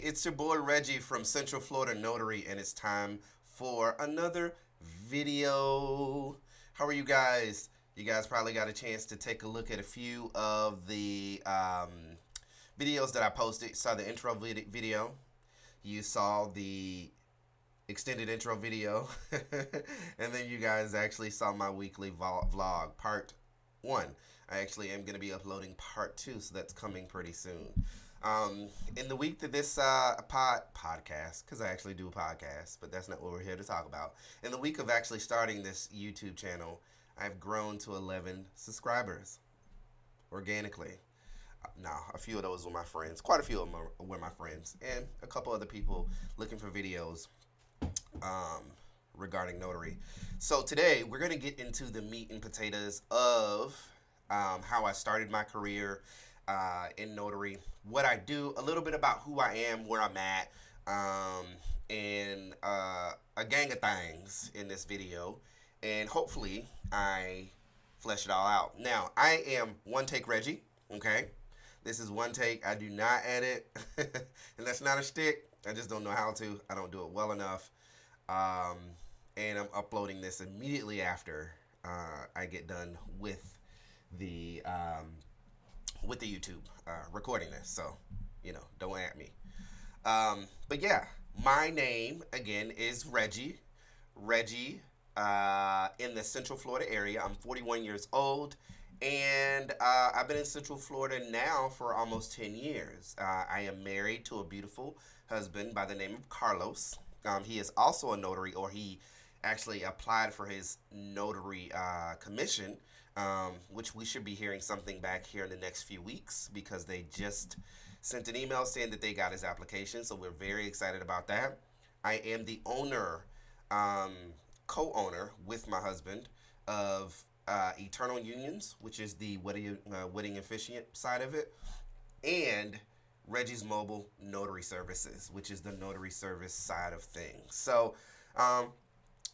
it's your boy Reggie from Central Florida Notary, and it's time for another video. How are you guys? You guys probably got a chance to take a look at a few of the videos that I posted. You saw the intro video, you saw the extended intro video, and then you guys actually saw my weekly vlog, part one. I actually am going to be uploading part two, so that's coming pretty soon. In the week that this podcast, because I actually do a podcast, but that's not what we're here to talk about. In the week of actually starting this YouTube channel, I've grown to 11 subscribers organically. Now, a few of those were my friends. Quite a few of them were my friends, and a couple other people looking for videos regarding notary. So today we're going to get into the meat and potatoes of how I started my career in notary, what I do, a little bit about who I am, where I'm at, and a gang of things in this video. And hopefully I flesh it all out. Now, I am One Take Reggie, okay? This is one take. I do not edit, and that's not a shtick. I just don't know how to. I don't do it well enough. And I'm uploading this immediately after I get done with the YouTube recording this. So, don't at me. But yeah, my name again is Reggie. Reggie in the Central Florida area. I'm 41 years old. And I've been in Central Florida now for almost 10 years. I am married to a beautiful husband by the name of Carlos. He is also a notary, or he actually applied for his notary commission, which we should be hearing something back here in the next few weeks because they just sent an email saying that they got his application. So we're very excited about that. I am the owner, co-owner with my husband of Eternal Unions, which is the wedding officiant side of it, and Reggie's Mobile Notary Services, which is the notary service side of things. So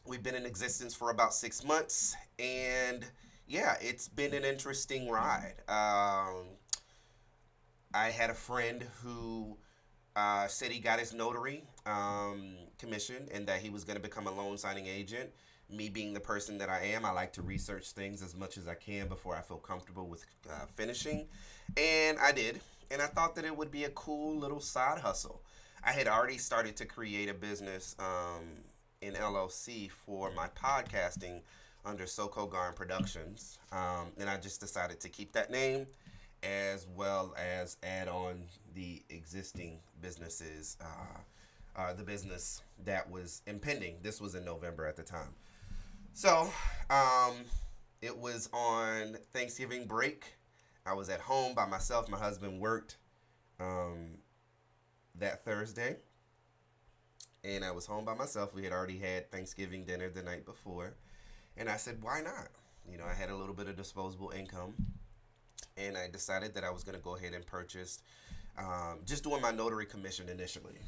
we've been in existence for about 6 months, and yeah, it's been an interesting ride. I had a friend who said he got his notary commission and that he was going to become a loan signing agent. Me being the person that I am, I like to research things as much as I can before I feel comfortable with finishing. And I did. And I thought that it would be a cool little side hustle. I had already started to create a business in LLC for my podcasting under Soko Garn Productions. And I just decided to keep that name as well as add on the existing businesses, the business that was impending. This was in November at the time. So, it was on Thanksgiving break. I was at home by myself. My husband worked that Thursday, and I was home by myself. We had already had Thanksgiving dinner the night before, and I said, why not? I had a little bit of disposable income, and I decided that I was going to go ahead and purchase, just doing my notary commission initially,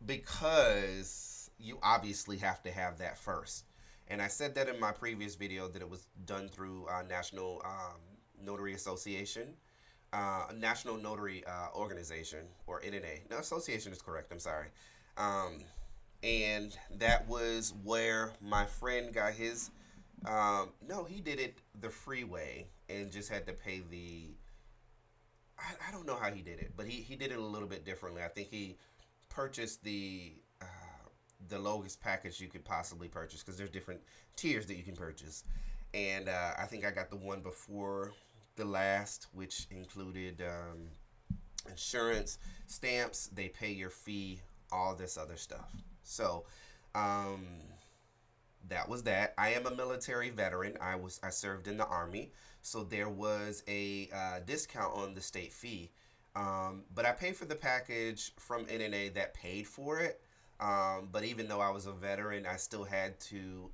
because you obviously have to have that first. And I said that in my previous video that it was done through National Notary Association, National Notary Organization, or NNA. No, association is correct, I'm sorry. And that was where my friend got his, no, he did it the free way and just had to pay I don't know how he did it, but he did it a little bit differently. I think he purchased the lowest package you could possibly purchase, because there's different tiers that you can purchase. And I think I got the one before the last, which included insurance, stamps, they pay your fee, all this other stuff. So that was that. I am a military veteran. I served in the Army, so there was a discount on the state fee. But I paid for the package from NNA that paid for it. But even though I was a veteran, I still had to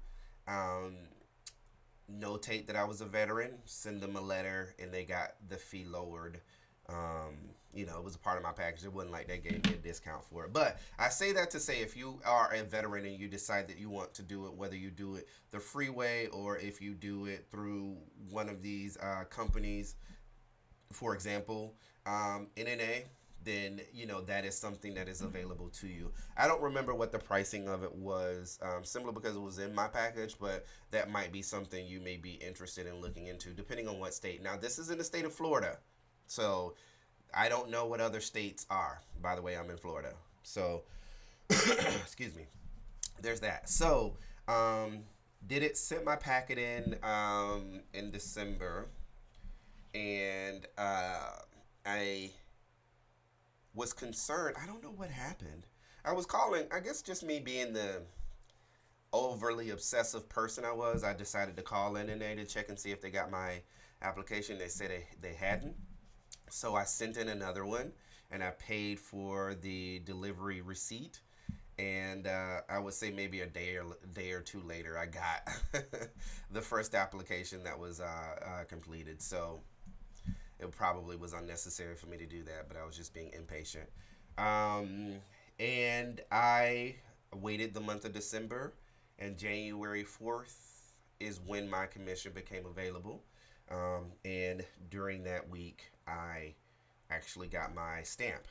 notate that I was a veteran, send them a letter, and they got the fee lowered. It was a part of my package. It wasn't like they gave me a discount for it. But I say that to say, if you are a veteran and you decide that you want to do it, whether you do it the freeway or if you do it through one of these companies, for example, NNA, then that is something that is available to you. I don't remember what the pricing of it was, simply because it was in my package, but that might be something you may be interested in looking into, depending on what state. Now, this is in the state of Florida, so I don't know what other states are. By the way, I'm in Florida, so excuse me. There's that. So, did it sent my packet in December, and I was concerned. I don't know what happened. I was calling. I guess just me being the overly obsessive person I was. I decided to call NNA to check and see if they got my application. They said they hadn't. So I sent in another one, and I paid for the delivery receipt. And I would say maybe a day or two later, I got the first application that was completed. So it probably was unnecessary for me to do that, but I was just being impatient. Um, and I waited the month of December, and January 4th is when my commission became available. And during that week, I actually got my stamp.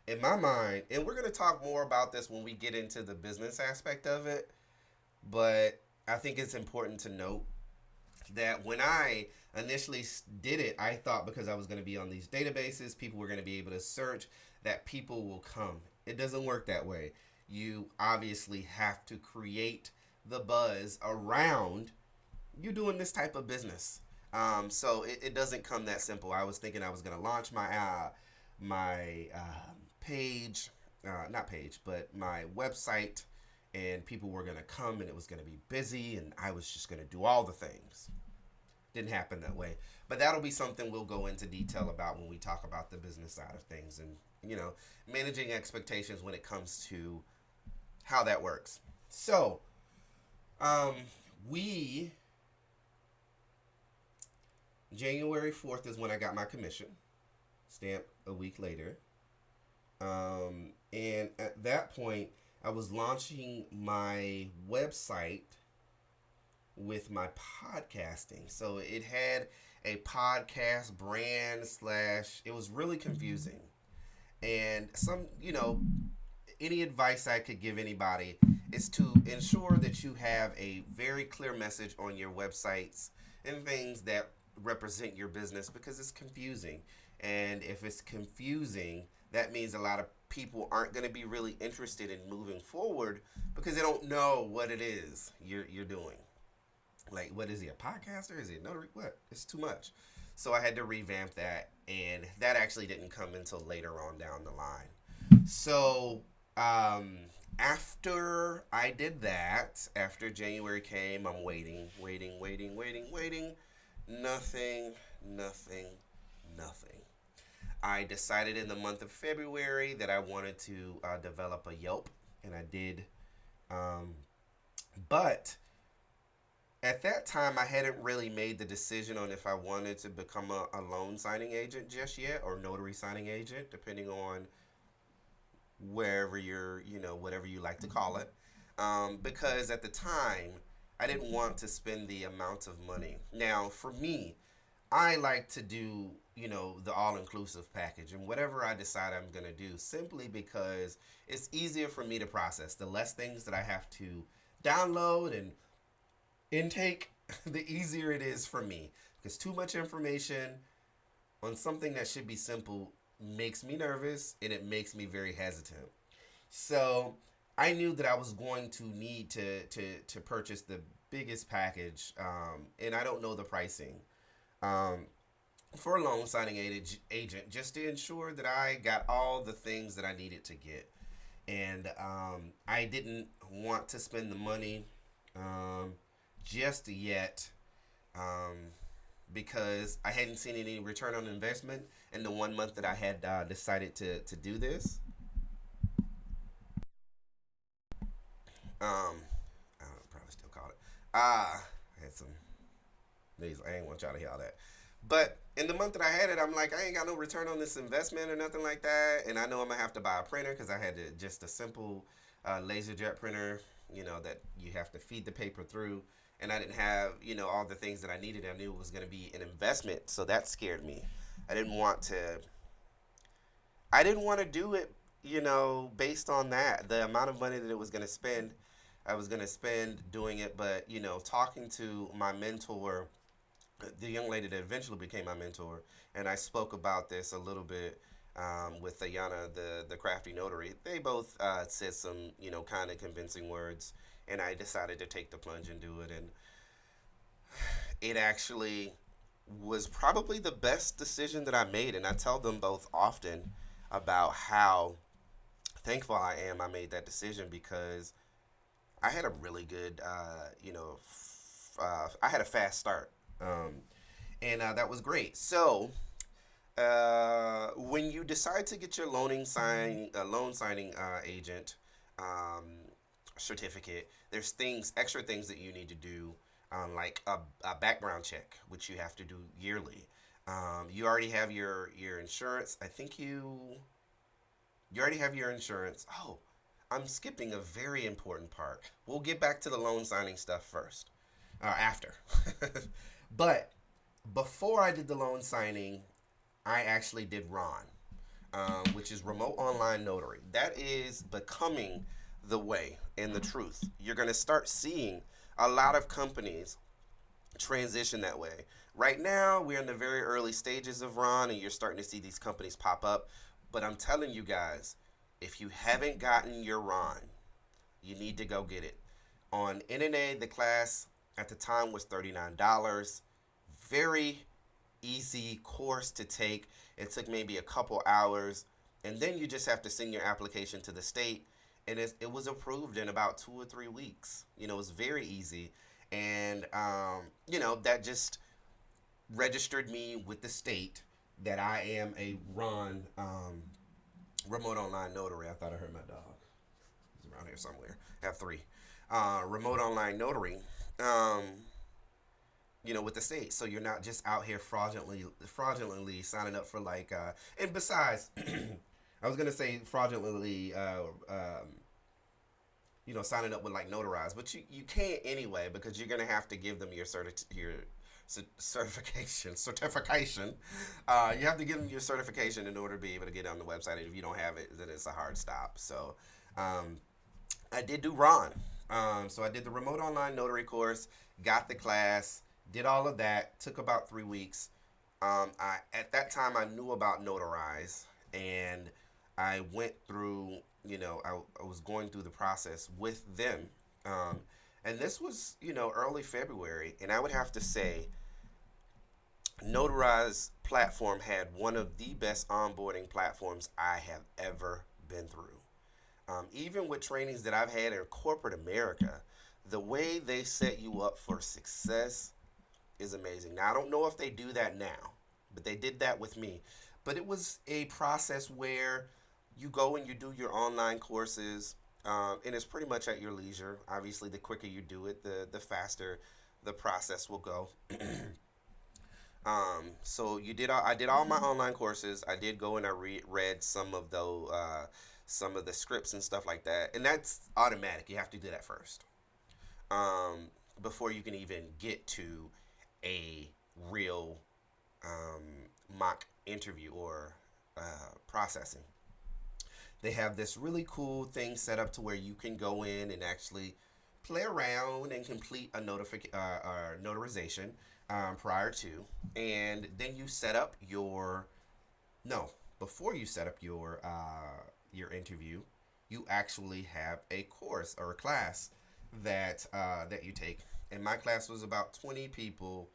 In my mind, and we're going to talk more about this when we get into the business aspect of it, but I think it's important to note that when I initially did it, I thought because I was going to be on these databases, people were going to be able to search, that people will come. It doesn't work that way. You obviously have to create the buzz around you doing this type of business. So it doesn't come that simple. I was thinking I was going to launch my page, not page, but my website, and people were going to come, and it was going to be busy, and I was just going to do all the things. Didn't happen that way. But that'll be something we'll go into detail about when we talk about the business side of things, and, managing expectations when it comes to how that works. So, um, we, January 4th is when I got my commission, stamp a week later. And at that point, I was launching my website with my podcasting. So it had a podcast brand slash, it was really confusing. And any advice I could give anybody is to ensure that you have a very clear message on your websites and things that represent your business, because it's confusing. And if it's confusing, that means a lot of people aren't going to be really interested in moving forward because they don't know what it is you're doing. Like, what is he, a podcaster? Is he a notary? What? It's too much. So I had to revamp that, and that actually didn't come until later on down the line. So after I did that, after January came, I'm waiting. Nothing, nothing, nothing. I decided in the month of February that I wanted to develop a Yelp, and I did. Um, but at that time, I hadn't really made the decision on if I wanted to become a loan signing agent just yet, or notary signing agent, depending on wherever whatever you like to call it. Because at the time, I didn't want to spend the amount of money. Now, for me, I like to do, the all inclusive package, and whatever I decide I'm going to do, simply because it's easier for me to process. The less things that I have to download and intake, the easier it is for me. Because too much information on something that should be simple makes me nervous, and it makes me very hesitant. So I knew that I was going to need to purchase the biggest package, and I don't know the pricing. Um, for a loan signing agent, just to ensure that I got all the things that I needed to get. And I didn't want to spend the money um, just yet, um, because I hadn't seen any return on investment in the 1 month that I had decided to do this. I don't probably still call it. I had some these. I ain't want y'all to hear all that. But in the month that I had it, I'm like, I ain't got no return on this investment or nothing like that. And I know I'm gonna have to buy a printer because I had just a simple laser jet printer, that you have to feed the paper through. And I didn't have, all the things that I needed. I knew it was gonna be an investment, so that scared me. I didn't want to I didn't want to do it, based on that, the amount of money that it was going to spend. I was going to spend doing it, but talking to my mentor, the young lady that eventually became my mentor, and I spoke about this a little bit with Ayana, the crafty notary. They both said some, kind of convincing words, and I decided to take the plunge and do it. And it actually was probably the best decision that I made. And I tell them both often about how thankful I am I made that decision, because I had a really good, I had a fast start. And that was great. So, when you decide to get your loan signing agent um, certificate, there's extra things that you need to do, like a background check, which you have to do yearly. You already have your insurance. I think you already have your insurance. Oh, I'm skipping a very important part. We'll get back to the loan signing stuff first, or after. But before I did the loan signing, I actually did Ron, which is remote online notary. That is becoming the way and the truth. You're going to start seeing a lot of companies transition that way. Right now, we're in the very early stages of Ron, and you're starting to see these companies pop up. But I'm telling you guys, if you haven't gotten your Ron, you need to go get it. On NNA, the class at the time was $39. Very easy course to take. It took maybe a couple hours, and then you just have to send your application to the state, and it was approved in about 2 or 3 weeks. It was very easy, and that just registered me with the state that I am a Ron remote online notary. I thought I heard my dog. He's around here somewhere. I have three. Remote online notary. Um, with the state, so you're not just out here fraudulently signing up for like. And besides, I was gonna say fraudulently, signing up with like notarize, but you can't anyway, because you're gonna have to give them your certification. You have to give them your certification in order to be able to get on the website. And if you don't have it, then it's a hard stop. So, um, I did do Ron. So I did the remote online notary course, got the class, did all of that. Took about 3 weeks. I At that time I knew about Notarize, and I went through. I was going through the process with them, and this was early February, and I would have to say Notarize platform had one of the best onboarding platforms I have ever been through. Even with trainings that I've had in corporate America, the way they set you up for success is amazing. Now, I don't know if they do that now, but they did that with me. But it was a process where you go and you do your online courses, and it's pretty much at your leisure. Obviously, the quicker you do it, the faster the process will go. So I did all my online courses. I did go and I read some of the scripts and stuff like that, and that's automatic. You have to do that first, um, before you can even get to a real mock interview or processing. They have this really cool thing set up to where you can go in and actually play around and complete a notarization prior to, and then you set up your no before you set up your interview, you actually have a course or a class that you take. And my class was about 20 people,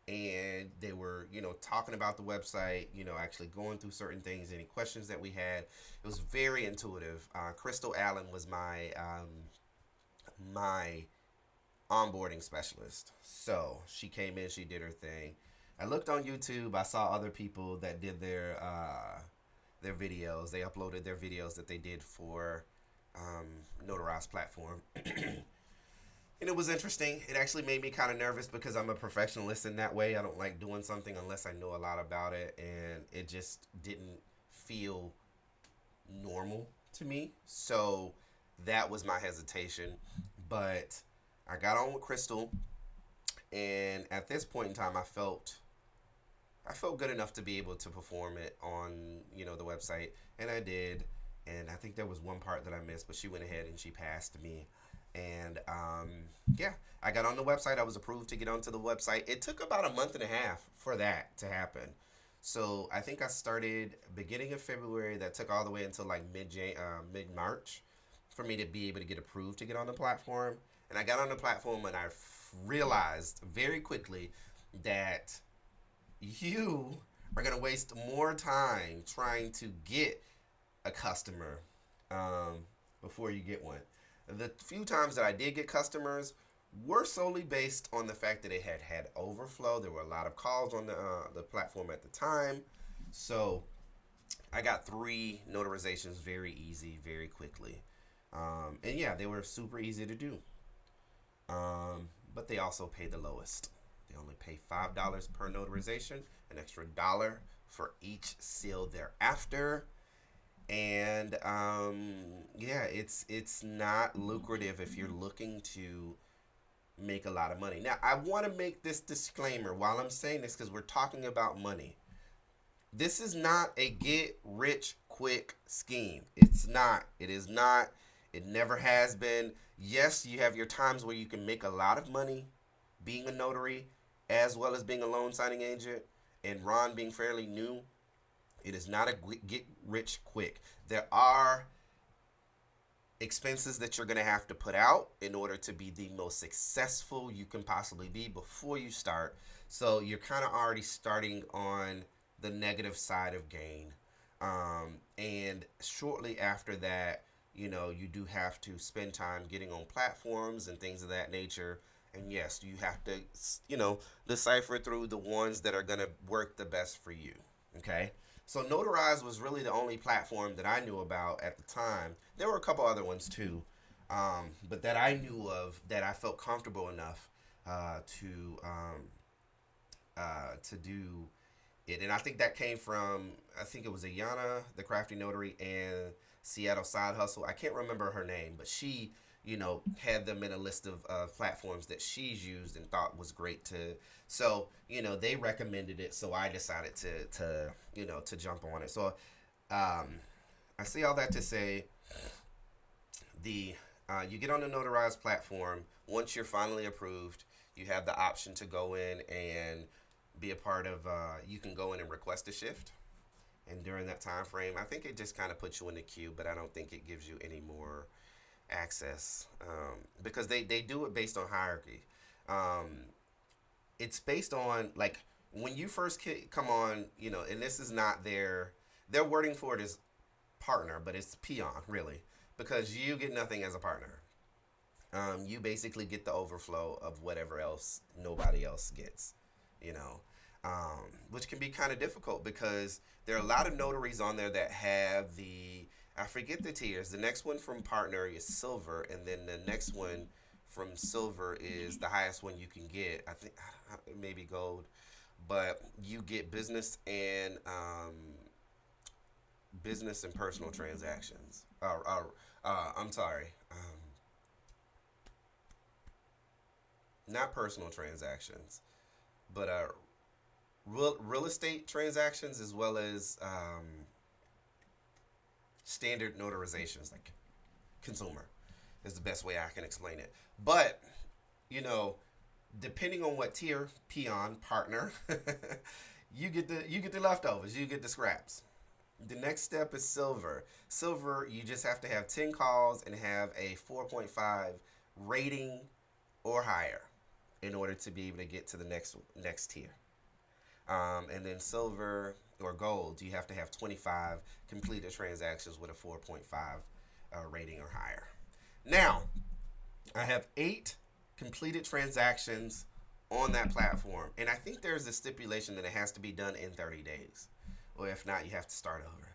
and they were talking about the website, actually going through certain things, any questions that we had. It was very intuitive. Crystal Allen was my onboarding specialist. So she came in, she did her thing. I looked on YouTube. I saw other people that did their videos. They uploaded their videos that they did for Notarized platform. And it was interesting. It actually made me kind of nervous because I'm a professionalist in that way. I don't like doing something unless I know a lot about it, and it just didn't feel normal to me. So that was my hesitation. But I got on with Crystal, and at this point in time, I felt I felt good enough to be able to perform it on, the website, and I did. And I think there was one part that I missed, but she went ahead and she passed me. And yeah, I got on the website. I was approved to get onto the website. It took about a month and a half for that to happen. So I think I started beginning of February. That took all the way until like mid March for me to be able to get approved to get on the platform. And I got on the platform and I realized very quickly that you are going to waste more time trying to get a customer um, before you get one. The few times that I did get customers were solely based on the fact that it had overflow. There were a lot of calls on the platform at the time, so I got 3 notarizations very easy, very quickly, and yeah, they were super easy to do. But they also pay the lowest. They only pay $5 per notarization, an extra dollar for each seal thereafter. And yeah, it's not lucrative if you're looking to make a lot of money. Now, I want to make this disclaimer while I'm saying this because we're talking about money. This is not a get rich quick scheme. It's not. It is not. It never has been. Yes, you have your times where you can make a lot of money being a notary as well as being a loan signing agent. And Ron being fairly new, it is not a get rich quick. There are expenses that you're going to have to put out in order to be the most successful you can possibly be before you start. So you're kind of already starting on the negative side of gain. And shortly after that, you do have to spend time getting on platforms and things of that nature. And yes, you have to, decipher through the ones that are going to work the best for you. Okay? So Notarize was really the only platform that I knew about at the time. There were a couple other ones too, but that I knew of that I felt comfortable enough to do it. And I think that came from, I think it was Ayana, the crafty notary, and Seattle Side Hustle. I can't remember her name, but she, had them in a list of platforms that she's used and thought was great to. So, they recommended it, so I decided to jump on it. So, I say all that to say the you get on the Notarize platform. Once you're finally approved, you have the option to go in and be a part of. You can go in and request a shift, and during that time frame, I think it just kind of puts you in the queue, but I don't think it gives you any more access because they do it based on hierarchy. Um, it's based on like when you first come on, and this is not their wording for it is partner, but it's peon really because you get nothing as a partner. You basically get the overflow of whatever else nobody else gets, you know, which can be kind of difficult because there are a lot of notaries on there that have I forget the tiers. The next one from partner is silver, and then the next one from silver is the highest one you can get. I think maybe gold, but you get business and personal transactions. I'm sorry, not personal transactions, but real estate transactions as well as standard notarizations, like consumer, is the best way I can explain it. But you know, depending on what tier, peon, partner, you get the leftovers, you get the scraps. The next step is silver. Silver, you just have to have 10 calls and have a 4.5 rating or higher in order to be able to get to the next tier. And then silver or gold, you have to have 25 completed transactions with a 4.5 rating or higher. Now, I have 8 completed transactions on that platform, and I think there's a stipulation that it has to be done in 30 days, or if not, you have to start over.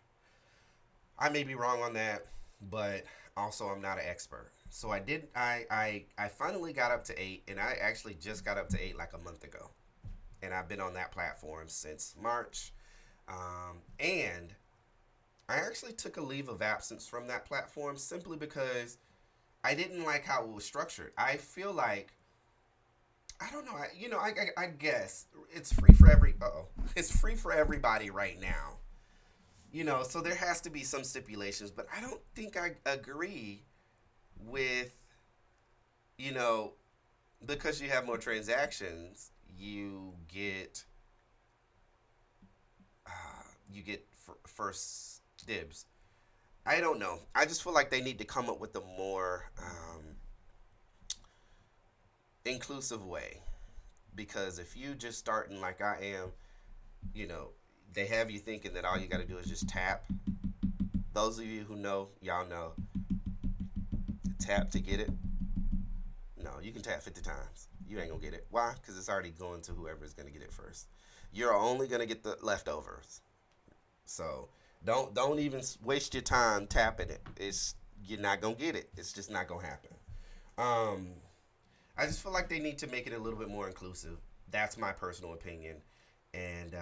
I may be wrong on that, but also I'm not an expert. So I did. I finally got up to 8, and I actually just got up to 8 like a month ago, and I've been on that platform since March. And I actually took a leave of absence from that platform simply because I didn't like how it was structured. I feel like I don't know. I guess it's free for it's free for everybody right now. So there has to be some stipulations, but I don't think I agree with, you know, because you have more transactions, you get first dibs. I don't know. I just feel like they need to come up with a more inclusive way, because if you just starting like I am, you know, they have you thinking that all you got to do is just tap. Those of you who know, y'all know, tap to get it. No, you can tap 50 times. You ain't gonna get it. Why? Because it's already going to whoever is gonna get it first. You're only gonna get the leftovers. So don't even waste your time tapping it. It's You're not gonna get it. It's just not gonna happen. Um, I just feel like they need to make it a little bit more inclusive. That's my personal opinion. And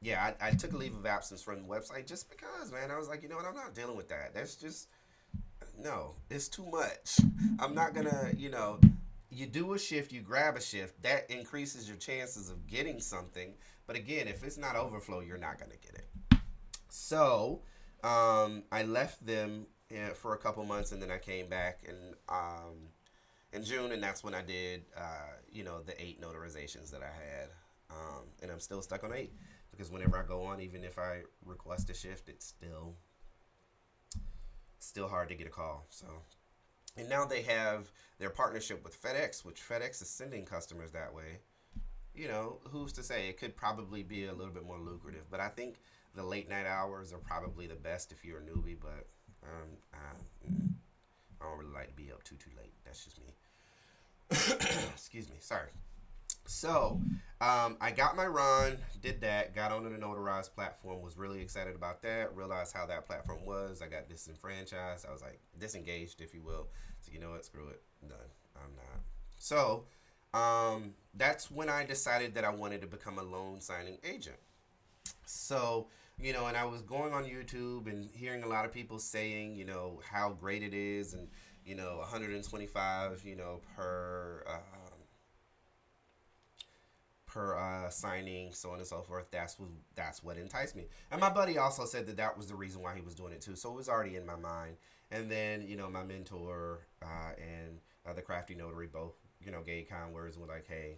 yeah, I took a leave of absence from the website just because, man. I was like, you know what? I'm not dealing with that. That's just no. It's too much. I'm not gonna, you do a shift, you grab a shift, that increases your chances of getting something. But again, if it's not overflow, you're not gonna get it. So I left them for a couple months, and then I came back in June, and that's when I did, the 8 notarizations that I had. And I'm still stuck on 8 because whenever I go on, even if I request a shift, it's still hard to get a call. So, and now they have their partnership with FedEx, which FedEx is sending customers that way. Who's to say? It could probably be a little bit more lucrative, but I think the late night hours are probably the best if you're a newbie. But I don't really like to be up too late. That's just me. Excuse me. Sorry. So, I got my run, did that, got onto the Notarize platform, was really excited about that, realized how that platform was. I got disenfranchised. I was like, disengaged, if you will. So, you know what? Screw it. Done. I'm not. So, that's when I decided that I wanted to become a loan signing agent. So, and I was going on YouTube and hearing a lot of people saying, how great it is, and, 125, per signing, so on and so forth. That's what enticed me. And my buddy also said that that was the reason why he was doing it too. So it was already in my mind. And then my mentor and the crafty notary both gave kind words and were like, hey,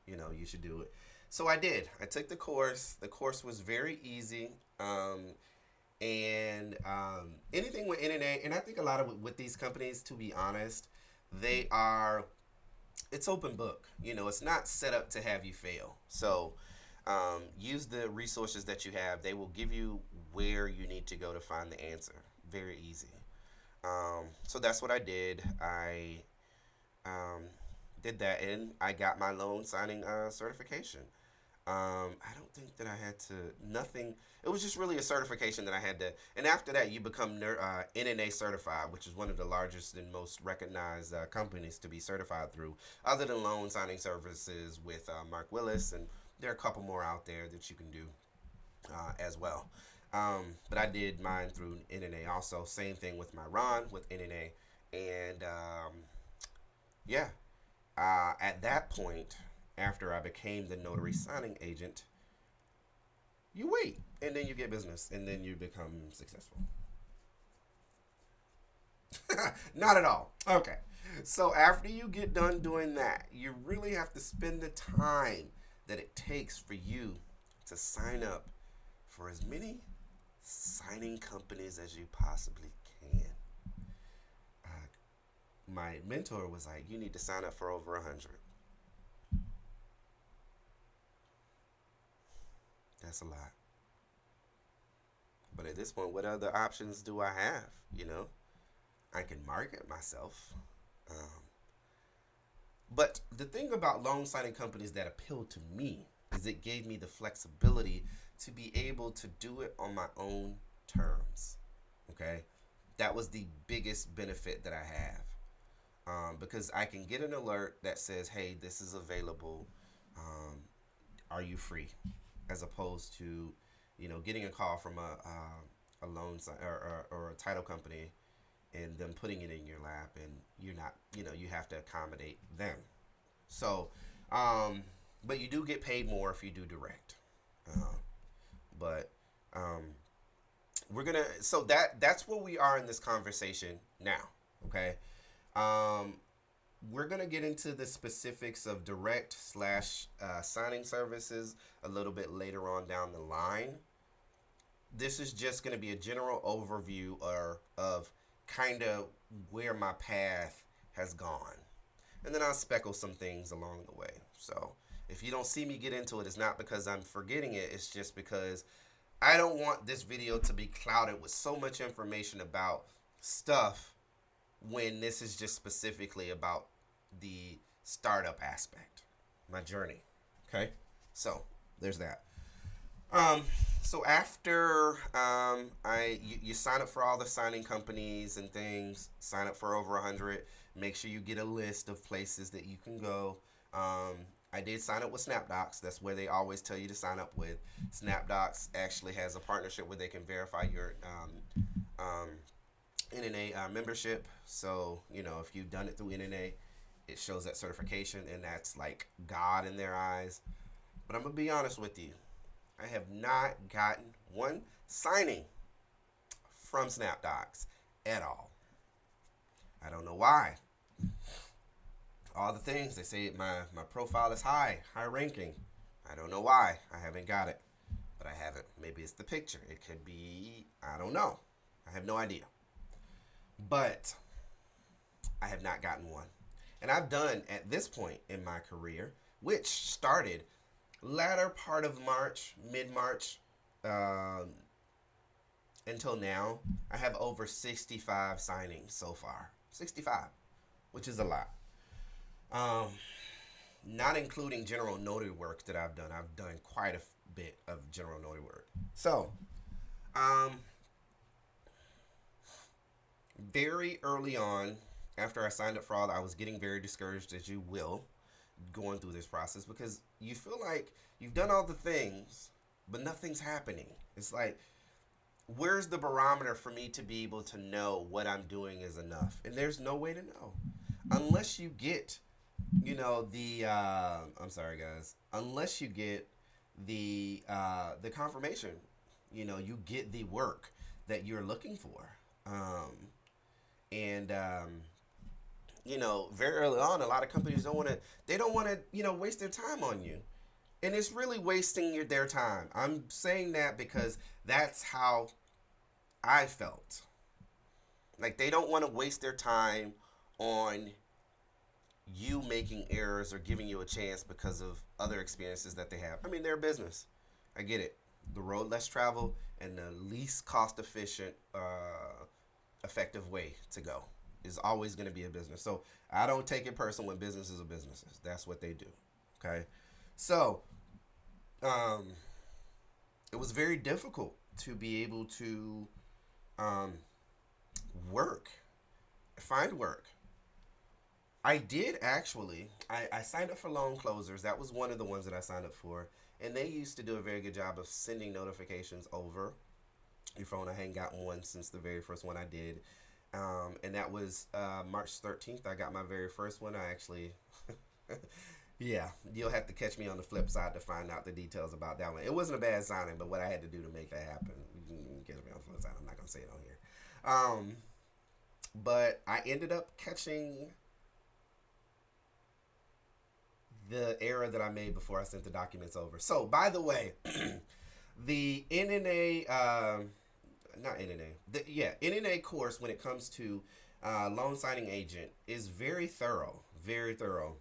you should do it. So I did. I took the course. The course was very easy. And anything with NNA, and I think a lot of with these companies, to be honest, they are it's open book. It's not set up to have you fail. So use the resources that you have. They will give you where you need to go to find the answer. Very easy. So that's what I did. I did that, and I got my loan signing certification. I don't think that I had to, nothing. It was just really a certification that I had to, and after that, you become NNA certified, which is one of the largest and most recognized companies to be certified through, other than loan signing services with Mark Willis, and there are a couple more out there that you can do as well. But I did mine through NNA also. Same thing with my Ron with NNA, and yeah, at that point, after I became the notary signing agent, you wait, and then you get business, and then you become successful. Not at all. Okay. So after you get done doing that, you really have to spend the time that it takes for you to sign up for as many signing companies as you possibly can. Uh, my mentor was like, you need to sign up for over 100. That's a lot. But at this point, what other options do I have? I can market myself. Um, but the thing about loan signing companies that appealed to me is it gave me the flexibility to be able to do it on my own terms. Okay? That was the biggest benefit that I have. Because I can get an alert that says, hey, this is available. Um, are you free? As opposed to, getting a call from a loan or a title company and them putting it in your lap, and you're not, you have to accommodate them. So, but you do get paid more if you do direct. Uh, but um, we're gonna. So that's where we are in this conversation now. Okay. Um, we're gonna get into the specifics of direct slash signing services a little bit later on down the line. This is just going to be a general overview of kind of where my path has gone. And then I'll speckle some things along the way. So if you don't see me get into it, it's not because I'm forgetting it. It's just because I don't want this video to be clouded with so much information about stuff when this is just specifically about the startup aspect, my journey. Okay? So there's that. Um, so after you sign up for all the signing companies and things, sign up for over 100. Make sure you get a list of places that you can go. I did sign up with Snapdocs. That's where they always tell you to sign up with. Snapdocs actually has a partnership where they can verify your NNA membership. So if you've done it through NNA, it shows that certification, and that's like God in their eyes. But I'm gonna be honest with you. I have not gotten one signing from Snapdocs at all. I don't know why. All the things they say, my profile is high ranking. I don't know why. I haven't got it. But I haven't. Maybe it's the picture. It could be, I don't know. I have no idea. But I have not gotten one. And I've done, at this point in my career, which started latter part of March, mid-March, until now, I have over 65 signings so far. 65, which is a lot. Um, Not including general notary work that I've done. I've done quite a bit of general notary work. So, um, very early on, after I signed up for all, I was getting very discouraged, as you will, going through this process, because you feel like you've done all the things, but nothing's happening. It's like, where's the barometer for me to be able to know what I'm doing is enough? And there's no way to know unless you get, I'm sorry, guys. Unless you get the confirmation, you get the work that you're looking for, and very early on, a lot of companies don't want to, waste their time on you. And it's really wasting their time. I'm saying that because that's how I felt. Like, they don't want to waste their time on you making errors or giving you a chance because of other experiences that they have. I mean, they're a business. I get it. The road less traveled and the least cost efficient, effective way to go is always going to be a business. So I don't take it personal when businesses are businesses. That's what they do. Okay. So, it was very difficult to be able to work, find work. I did actually. I signed up for loan closers. That was one of the ones that I signed up for. And they used to do a very good job of sending notifications over your phone. I hadn't gotten one since the very first one I did. And that was March 13th. I got my very first one. I actually, yeah, you'll have to catch me on the flip side to find out the details about that one. It wasn't a bad signing, but what I had to do to make that happen, you can catch me on the flip side. I'm not going to say it on here. But I ended up catching the error that I made before I sent the documents over. So, by the way, the NNA, not NNA, NNA course when it comes to loan signing agent is very thorough, very thorough.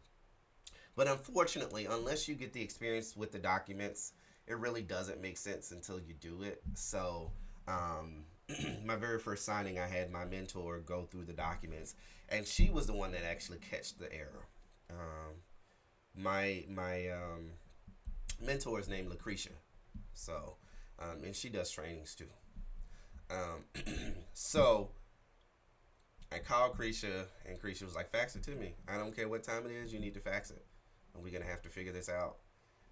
But unfortunately, unless you get the experience with the documents, it really doesn't make sense until you do it. So, my very first signing, I had my mentor go through the documents, and she was the one that actually catched the error. My mentor is named Lucretia, so and she does trainings too. So I called Cretia, and Cretia was like, "Fax it to me. I don't care what time it is. You need to fax it, and we're gonna have to figure this out."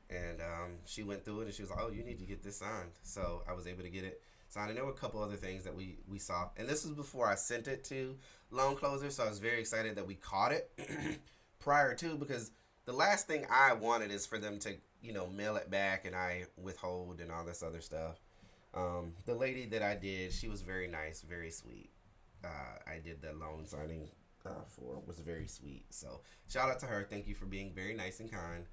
And she went through it, and she was like, "Oh, you need to get this signed." So I was able to get it signed, and there were a couple other things that we saw. And this was before I sent it to Loan Closer, so I was very excited that we caught it prior to, because the last thing I wanted is for them to, mail it back and I withhold and all this other stuff. The lady that I did, she was very nice, very sweet. I did the loan signing for, was very sweet. So shout out to her. Thank you for being very nice and kind.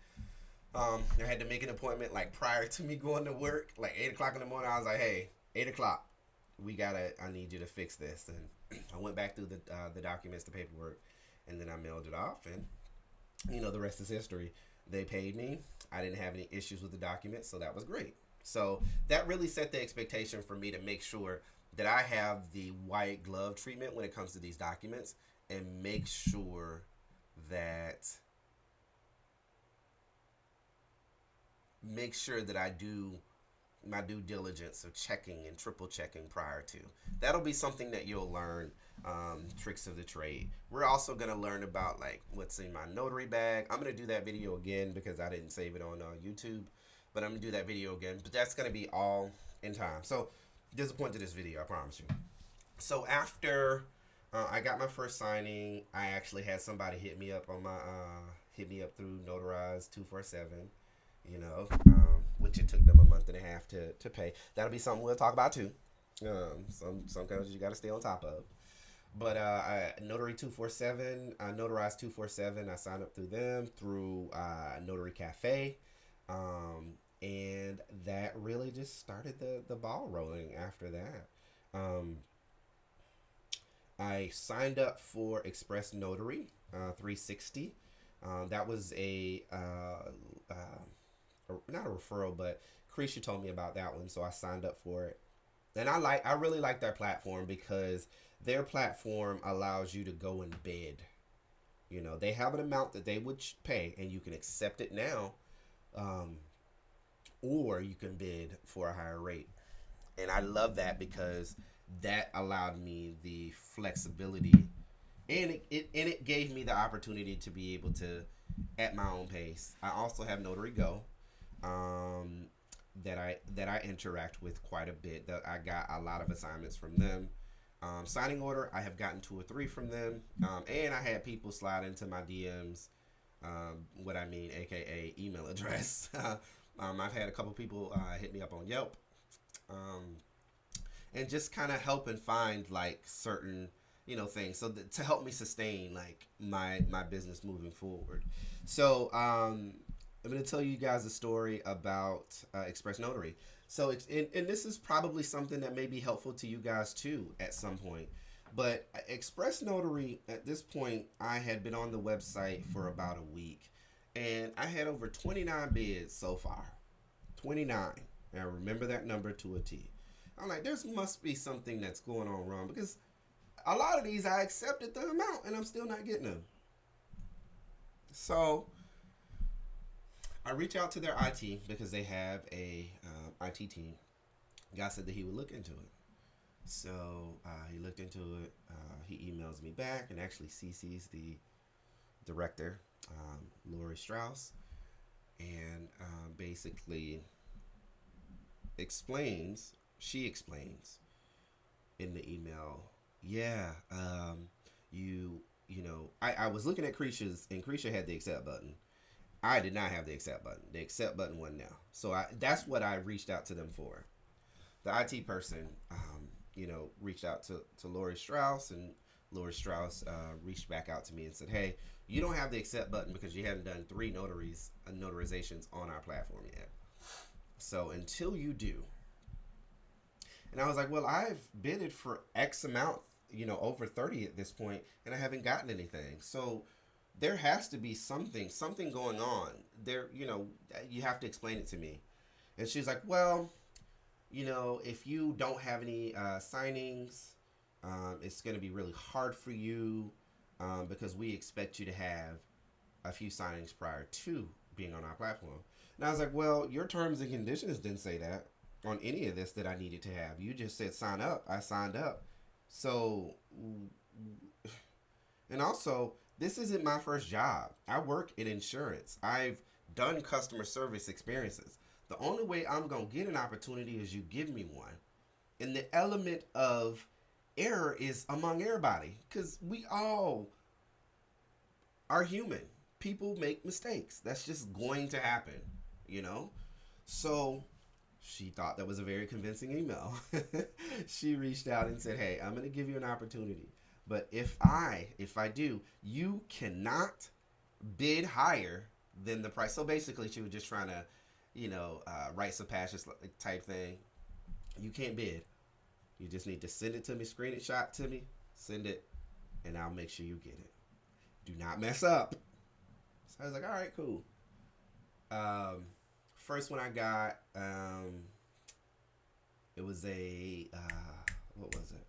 I had to make an appointment like prior to me going to work, like 8 o'clock in the morning. I was like, hey, 8 o'clock, I need you to fix this. And I went back through the documents, the paperwork, and then I mailed it off. And the rest is history. They paid me. I didn't have any issues with the documents, so that was great. So that really set the expectation for me to make sure that I have the white glove treatment when it comes to these documents, and that make sure that I do my due diligence of checking and triple checking prior to. That'll be something that you'll learn, tricks of the trade. We're also going to learn about like what's in my notary bag. I'm going to do that video again because I didn't save it on YouTube, but I'm going to do that video again. But that's going to be all in time. So there's a point to this video, I promise you. So after I got my first signing, I actually had somebody hit me up through Notarize 247. Which it took them a month and a half to pay. That'll be something we'll talk about too. Some covers you got to stay on top of. But Notary 247, Notarize 247, I signed up through them through Notary Cafe, and that really just started the ball rolling. After that, I signed up for Express Notary 360. That was not a referral, but Krisha told me about that one, so I signed up for it. And I really like their platform because their platform allows you to go and bid. They have an amount that they would pay, and you can accept it now, or you can bid for a higher rate. And I love that because that allowed me the flexibility, and it gave me the opportunity to be able to, at my own pace. I also have NotaryGo. That I interact with quite a bit. That I got a lot of assignments from them. Signing order, I have gotten 2 or 3 from them, and I had people slide into my DMs. AKA email address. I've had a couple people hit me up on Yelp, and just kind of help and find like certain things, so to help me sustain like my business moving forward. So I'm going to tell you guys a story about Express Notary. So, and this is probably something that may be helpful to you guys too at some point. But Express Notary, at this point, I had been on the website for about a week, and I had over 29 bids so far. 29. And I remember that number to a T. I'm like, there must be something that's going on wrong, because a lot of these I accepted the amount and I'm still not getting them. So I reach out to their IT because they have a IT team. Guy said that he would look into it. So he looked into it. He emails me back and actually CCs the director, Lori Strauss, and basically explains in the email, I was looking at Krisha's, and Krisha had the accept button. I did not have the accept button. The accept button wasn't now. So that's what I reached out to them for. The IT person, reached out to Lori Strauss, and Lori Strauss reached back out to me and said, hey, you don't have the accept button because you haven't done 3 notarizations on our platform yet. So until you do. And I was like, well, I've bidded for X amount, over 30 at this point, and I haven't gotten anything. So there has to be something going on there. You have to explain it to me. And she's like, well, if you don't have any signings, it's going to be really hard for you because we expect you to have a few signings prior to being on our platform. And I was like, well, your terms and conditions didn't say that on any of this that I needed to have. You just said sign up. I signed up. So, and also, this isn't my first job. I work in insurance. I've done customer service experiences. The only way I'm going to get an opportunity is you give me one. And the element of error is among everybody, because we all are human. People make mistakes. That's just going to happen, you know? So she thought that was a very convincing email. She reached out and said, "Hey, I'm going to give you an opportunity. But if I do, you cannot bid higher than the price." So basically, she was just trying to, rites of passage type thing. You can't bid. You just need to send it to me, screenshot to me, send it, and I'll make sure you get it. Do not mess up. So I was like, all right, cool. Um, First one I got, it was what was it?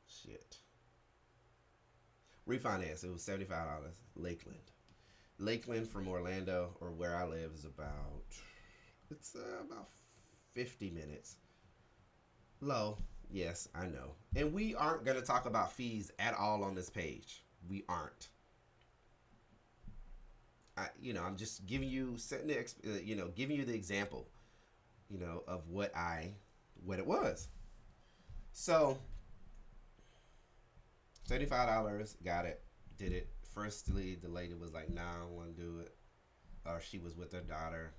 Shit. Refinance. It was $75. Lakeland. Lakeland from Orlando, or where I live, is about 50 minutes. Low, yes, I know. And we aren't going to talk about fees at all on this page. We aren't. I'm just giving you giving you the example, of what it was. So $35, got it, did it. Firstly, the lady was like, "Nah, I don't want to do it," or she was with her daughter,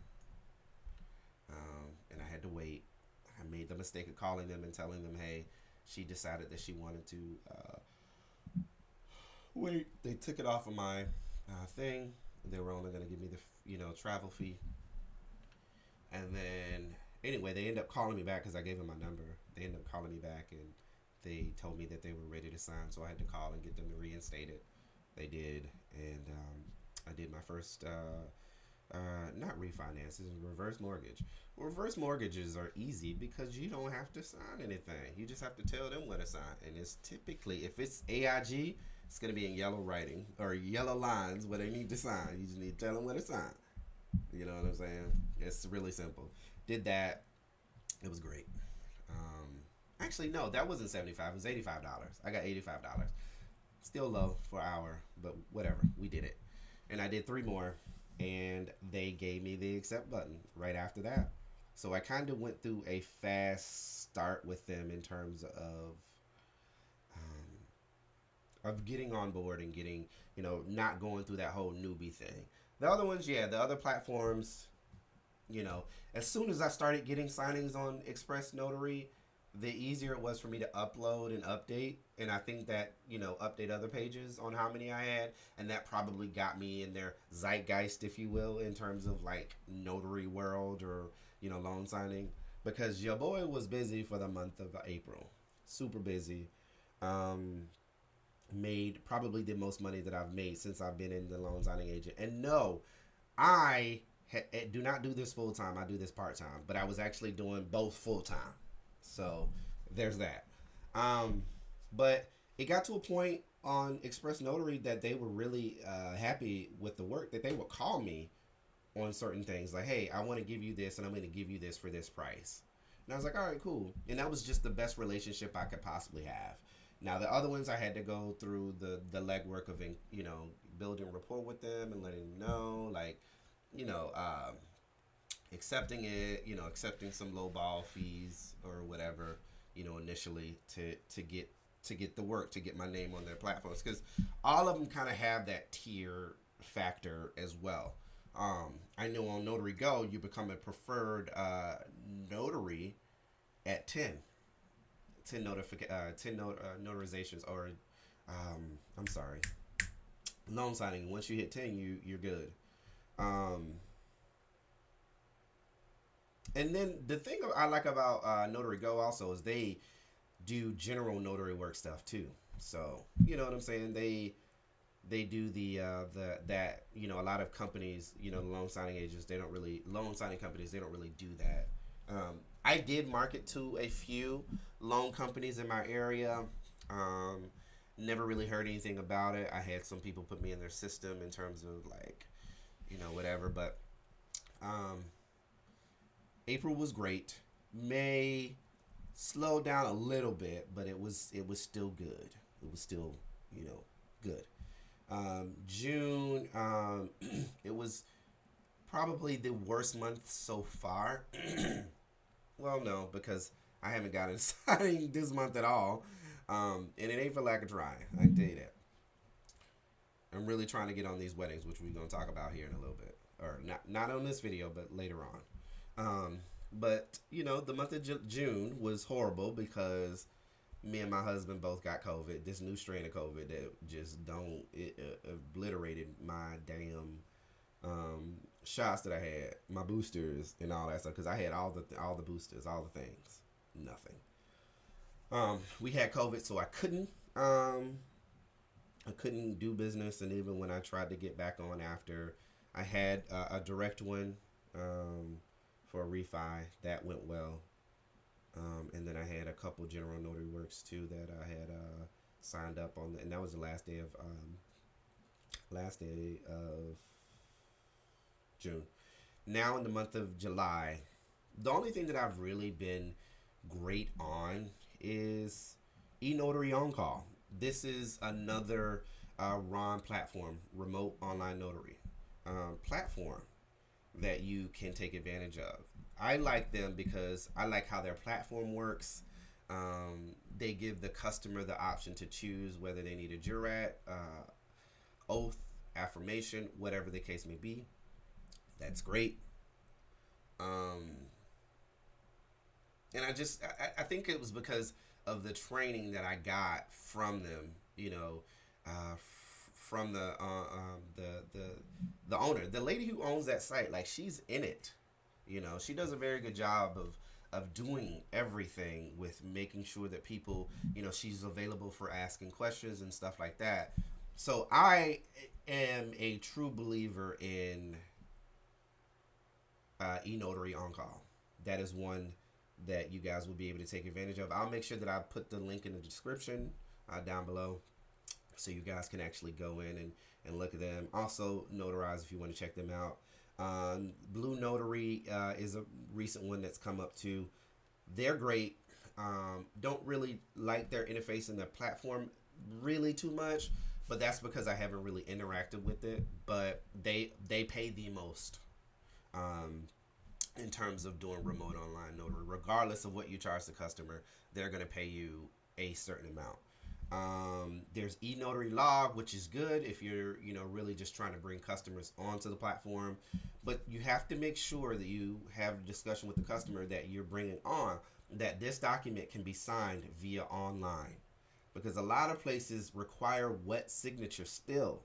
and I had to wait. I made the mistake of calling them and telling them, "Hey, she decided that she wanted to wait." They took it off of my thing. They were only going to give me the travel fee, and then anyway, they ended up calling me back because I gave them my number. They ended up calling me back and they told me that they were ready to sign, so I had to call and get them to reinstate it. They did, and I did my first not refinances, reverse mortgage. Reverse mortgages are easy because you don't have to sign anything. You just have to tell them what to sign, and it's typically, if it's AIG, it's gonna be in yellow writing or yellow lines where they need to sign. You just need to tell them what to sign. You know what I'm saying? It's really simple. Did that. It was great. Actually, no, that wasn't 75. It was $85. I got $85. Still low for an hour, but whatever. We did it, and I did three more, and they gave me the accept button right after that. So I kind of went through a fast start with them in terms of getting on board and getting, not going through that whole newbie thing. The other ones, yeah, the other platforms, as soon as I started getting signings on Express Notary, the easier it was for me to upload and update. And I think that, update other pages on how many I had. And that probably got me in their zeitgeist, if you will, in terms of like notary world or, loan signing. Because your boy was busy for the month of April. Super busy. Made probably the most money that I've made since I've been in the loan signing agent. And no, I do not do this full time. I do this part time. But I was actually doing both full time. So there's that. But it got to a point on Express Notary that they were really happy with the work, that they would call me on certain things like, "Hey, I want to give you this and I'm going to give you this for this price." And I was like, all right, cool. And that was just the best relationship I could possibly have. Now, the other ones I had to go through the legwork of, building rapport with them and letting them know, like, you know, accepting it, accepting some low ball fees or whatever, initially to get the work, to get my name on their platforms, because all of them kind of have that tier factor as well. I know on NotaryGo you become a preferred notary at 10 notarizations, or I'm sorry, loan signing. Once you hit 10, you're good. Um, and then the thing I like about NotaryGo also is they do general notary work stuff too. So you know what I'm saying. They do the that a lot of companies, loan signing agents, they don't really, loan signing companies, they don't really do that. I did market to a few loan companies in my area. Um, Never really heard anything about it. I had some people put me in their system in terms of like, whatever. But um, April was great. May slowed down a little bit, but it was still good. It was still good. June, it was probably the worst month so far. Well, no, because I haven't gotten a signing this month at all. And it ain't for lack of trying. I can tell you that. I'm really trying to get on these weddings, which we're gonna talk about here in a little bit, or not on this video, but later on. But the month of June was horrible because me and my husband both got COVID. This new strain of COVID that just don't it obliterated my damn shots that I had, my boosters and all that stuff. Because I had all the boosters, all the things, nothing. We had COVID, so I couldn't do business, and even when I tried to get back on after, I had a direct one for a refi that went well, and then I had a couple general notary works too that I had signed up on, and that was the last day of June. Now in the month of July, the only thing that I've really been great on is eNotary on call. This is another RON platform, remote online notary platform that you can take advantage of. I like them because I like how their platform works. They give the customer the option to choose whether they need a jurat, oath, affirmation, whatever the case may be. That's great. And I think it was because of the training that I got from them, from the owner, the lady who owns that site. Like, she's in it. She does a very good job of doing everything with making sure that people, she's available for asking questions and stuff like that. So I am a true believer in eNotary on call. That is one that you guys will be able to take advantage of. I'll make sure that I put the link in the description down below so you guys can actually go in and look at them. Also, Notarize if you want to check them out. Blue Notary is a recent one that's come up too. They're great. Don't really like their interface and their platform really too much, but that's because I haven't really interacted with it. But they pay the most. In terms of doing remote online notary, regardless of what you charge the customer, they're going to pay you a certain amount. There's eNotary Log, which is good if you're really just trying to bring customers onto the platform, but you have to make sure that you have a discussion with the customer that you're bringing on, that this document can be signed via online, because a lot of places require wet signature still,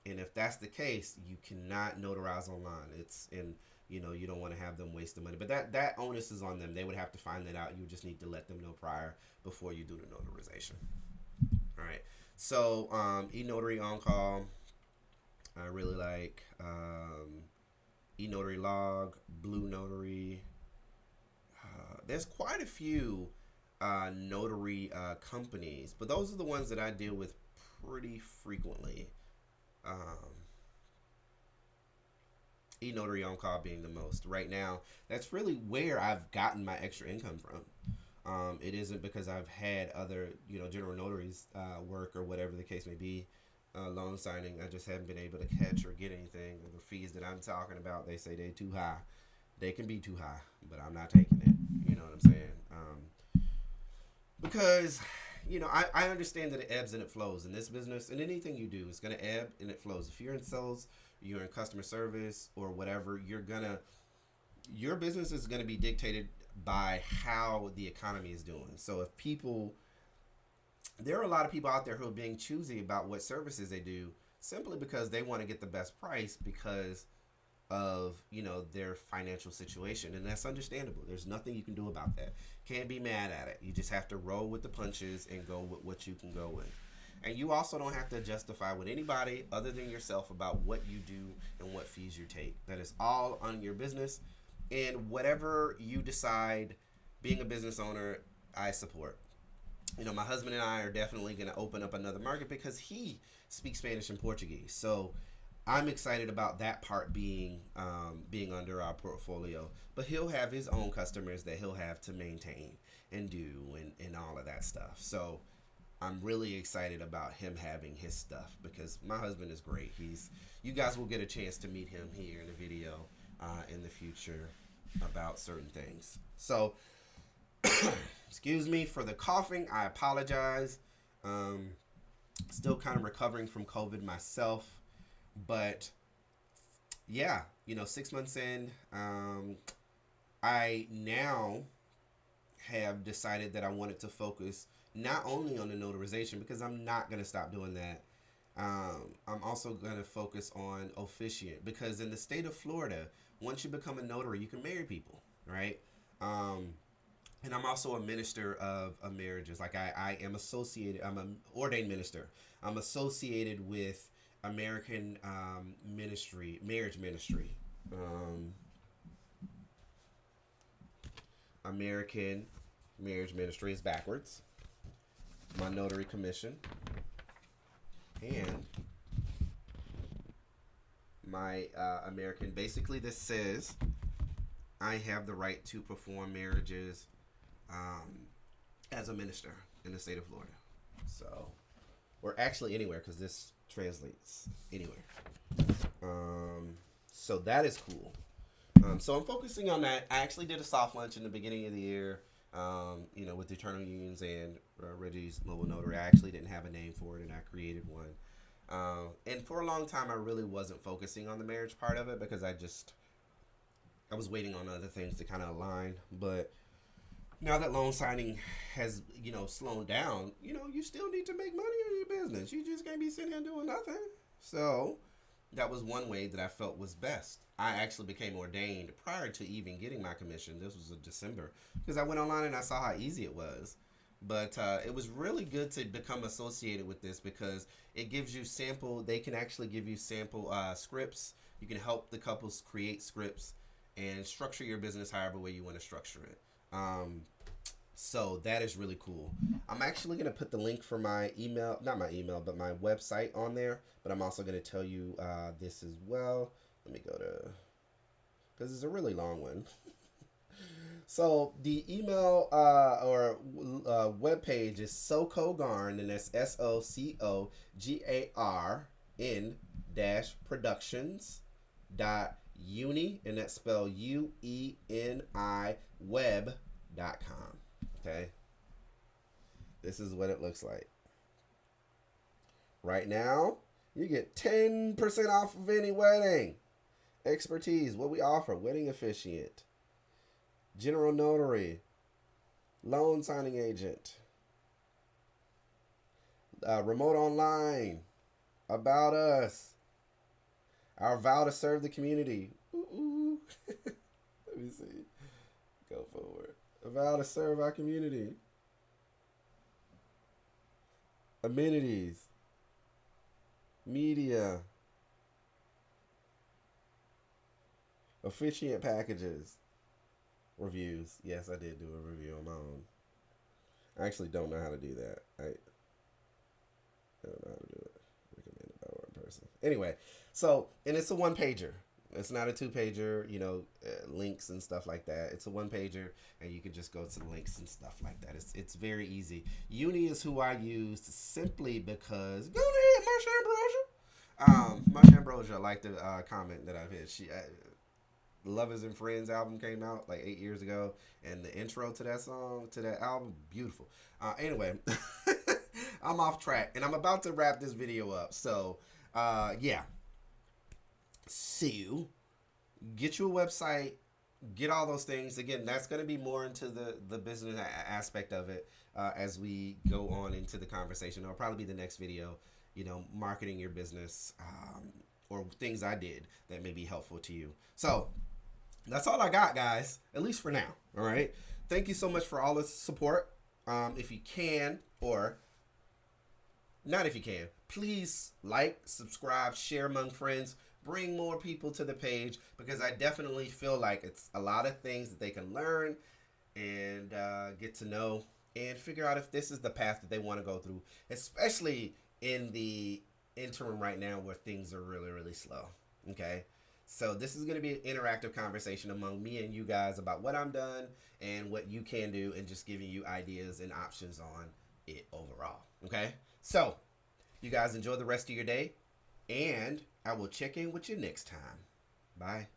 and if that's the case, you cannot notarize online. It's in you don't want to have them waste the money. But that onus is on them. They would have to find that out. You just need to let them know prior before you do the notarization. All right. So eNotary on call, I really like. eNotary Log, Blue Notary. There's quite a few notary companies, but those are the ones that I deal with pretty frequently. eNotary on call being the most right now. That's really where I've gotten my extra income from. It isn't because I've had other general notaries work or whatever the case may be. Loan signing, I just haven't been able to catch or get anything. The fees that I'm talking about, they say they're too high. They can be too high, but I'm not taking it. You know what I'm saying? Because I understand that it ebbs and it flows in this business, and anything you do is going to ebb and it flows. If you're in sales, you're in customer service or whatever, your business is going to be dictated by how the economy is doing. So there are a lot of people out there who are being choosy about what services they do simply because they want to get the best price because of their financial situation, and that's understandable. There's nothing you can do about that. Can't be mad at it. You just have to roll with the punches and go with what you can go with. And you also don't have to justify with anybody other than yourself about what you do and what fees you take. That is all on your business. And whatever you decide, being a business owner, I support. My husband and I are definitely going to open up another market because he speaks Spanish and Portuguese. So I'm excited about that part being under our portfolio. But he'll have his own customers that he'll have to maintain and do and all of that stuff. So I'm really excited about him having his stuff because my husband is great. You guys will get a chance to meet him here in the video in the future about certain things. So Excuse me for the coughing. I apologize. Um, Still kind of recovering from COVID myself. But yeah, 6 months in, I now have decided that I wanted to focus not only on the notarization, because I'm not going to stop doing that. I'm also going to focus on officiant, because in the state of Florida, once you become a notary, you can marry people, right? Um, and I'm also a minister of marriages. Like I am associated. I'm an ordained minister. I'm associated with American marriage ministry. Um, American marriage ministry is backwards. My notary commission and my American. Basically, this says I have the right to perform marriages um, as a minister in the state of Florida. So, or actually anywhere, because this translates anywhere. So that is cool. So I'm focusing on that. I actually did a soft launch in the beginning of the year, with the Eternal Unions and Reggie's Mobile Notary. I actually didn't have a name for it, and I created one. And for a long time, I really wasn't focusing on the marriage part of it, because I was waiting on other things to kind of align. But now that loan signing has, slowed down, you still need to make money in your business. You just can't be sitting here doing nothing. So that was one way that I felt was best. I actually became ordained prior to even getting my commission. This was in December, because I went online and I saw how easy it was. But it was really good to become associated with this, because it gives you they can actually give you sample scripts. You can help the couples create scripts and structure your business however way you want to structure it. So that is really cool. I'm actually going to put the link for my email, not my email, but my website on there. But I'm also going to tell you this as well. Let me go to, because it's a really long one. So the email or web page is SoCoGarn, and that's SoCoGarn dash productions dot uni, and that's spelled UENI web.com. Okay, this is what it looks like. Right now, you get 10% off of any wedding. Expertise, what we offer: wedding officiant, general notary, loan signing agent, remote online, about us, our vow to serve the community. Ooh. Let me see. Go forward. A vow to serve our community. Amenities. Media. Officiant packages. Reviews. Yes, I did do a review on my own. I actually don't know how to do that. I don't know how to do it. Recommended by one person. Anyway, so, and it's a one pager. It's not a 2-pager, links and stuff like that. It's a 1-pager, and you can just go to the links and stuff like that. It's very easy. Uni is who I use simply because, go ahead, Marsha Ambrosia. Marsha Ambrosia liked the comment that I've hit. Lovers and Friends album came out like 8 years ago, and the intro to that album, beautiful. Anyway, I'm off track, and I'm about to wrap this video up. So, yeah. So, get you a website, get all those things. Again, that's going to be more into the business aspect of it as we go on into the conversation. It'll probably be the next video, marketing your business or things I did that may be helpful to you. So, that's all I got, guys, at least for now. All right. Thank you so much for all the support. If you can, or not if you can, please like, subscribe, share among friends. Bring more people to the page, because I definitely feel like it's a lot of things that they can learn and get to know and figure out if this is the path that they want to go through, especially in the interim right now where things are really, really slow. Okay. So this is going to be an interactive conversation among me and you guys about what I'm done and what you can do, and just giving you ideas and options on it overall. Okay. So you guys enjoy the rest of your day, and I will check in with you next time. Bye.